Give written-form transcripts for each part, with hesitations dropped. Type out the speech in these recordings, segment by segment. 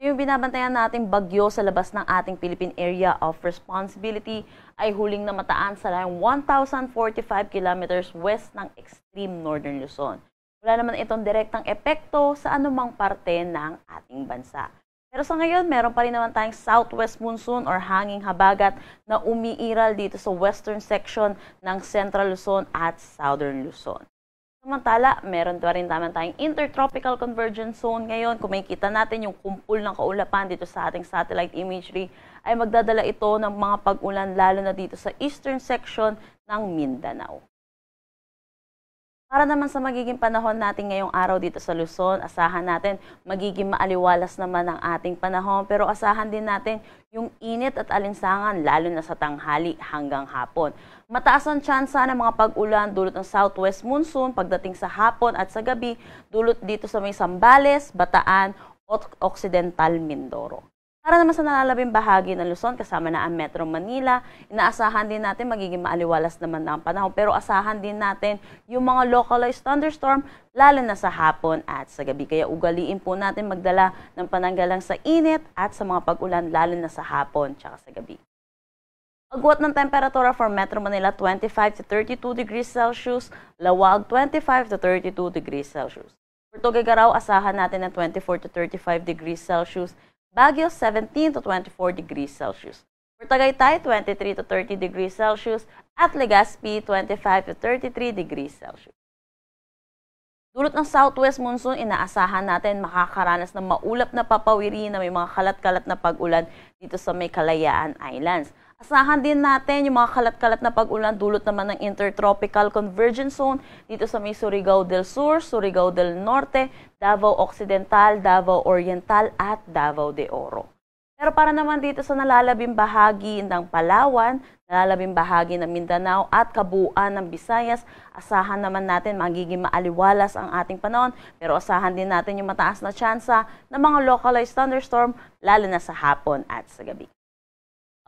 Yung binabantayan nating bagyo sa labas ng ating Philippine Area of Responsibility ay huling namataan sa layong 1,045 kilometers west ng extreme northern Luzon. Wala naman itong direktang epekto sa anumang parte ng ating bansa. Pero sa ngayon, meron pa rin naman tayong southwest monsoon or hanging habagat na umiiral dito sa western section ng Central Luzon at Southern Luzon. Samantala, meron pa rin naman tayong intertropical convergence zone ngayon. Kung makikita natin yung kumpul ng kaulapan dito sa ating satellite imagery, ay magdadala ito ng mga pag-ulan lalo na dito sa eastern section ng Mindanao. Para naman sa magiging panahon natin ngayong araw dito sa Luzon, asahan natin magiging maaliwalas naman ang ating panahon, pero asahan din natin yung init at alinsangan lalo na sa tanghali hanggang hapon. Mataas ang tsansa ng mga pag-ulan dulot ng southwest monsoon pagdating sa hapon at sa gabi dulot dito sa may Zambales, Bataan at Occidental Mindoro. Para naman sa nalalabing bahagi ng Luzon kasama na ang Metro Manila, inaasahan din natin magiging maaliwalas naman ang panahon, pero asahan din natin yung mga localized thunderstorm lalo na sa hapon at sa gabi. Kaya ugaliin po natin magdala ng pananggalang sa init at sa mga pag-ulan lalo na sa hapon at sa gabi. Agwat ng temperatura for Metro Manila 25 to 32 degrees Celsius, Lawag 25 to 32 degrees Celsius. For Tuguegarao, asahan natin ng 24 to 35 degrees Celsius, Baguio 17 to 24 degrees Celsius. For Tagaytay, 23 to 30 degrees Celsius at Legazpi, 25 to 33 degrees Celsius. Dulot ng southwest monsoon, inaasahan natin makakaranas ng maulap na papawiri na may mga kalat-kalat na pag-ulan dito sa may Kalayaan Islands. Asahan din natin yung mga kalat-kalat na pag-ulan dulot naman ng intertropical convergence zone dito sa may Surigao del Sur, Surigao del Norte, Davao Occidental, Davao Oriental at Davao de Oro. Pero para naman dito sa nalalabing bahagi ng Palawan, nalalabing bahagi ng Mindanao at kabuuan ng Visayas, asahan naman natin magiging maaliwalas ang ating panahon, pero asahan din natin yung mataas na tsansa ng mga localized thunderstorm lalo na sa hapon at sa gabi.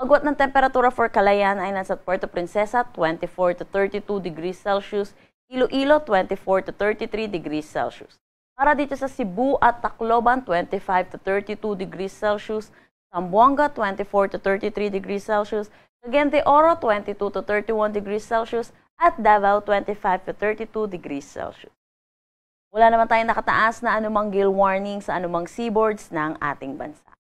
Agwat ng temperatura for Calayan Islands at Puerto Princesa, 24 to 32 degrees Celsius, Iloilo, 24 to 33 degrees Celsius. Para dito sa Cebu at Tacloban, 25 to 32 degrees Celsius, Zamboanga, 24 to 33 degrees Celsius, Cagayan de Oro, 22 to 31 degrees Celsius, at Davao, 25 to 32 degrees Celsius. Wala naman tayong nakataas na anumang gale warning sa anumang seaboards ng ating bansa.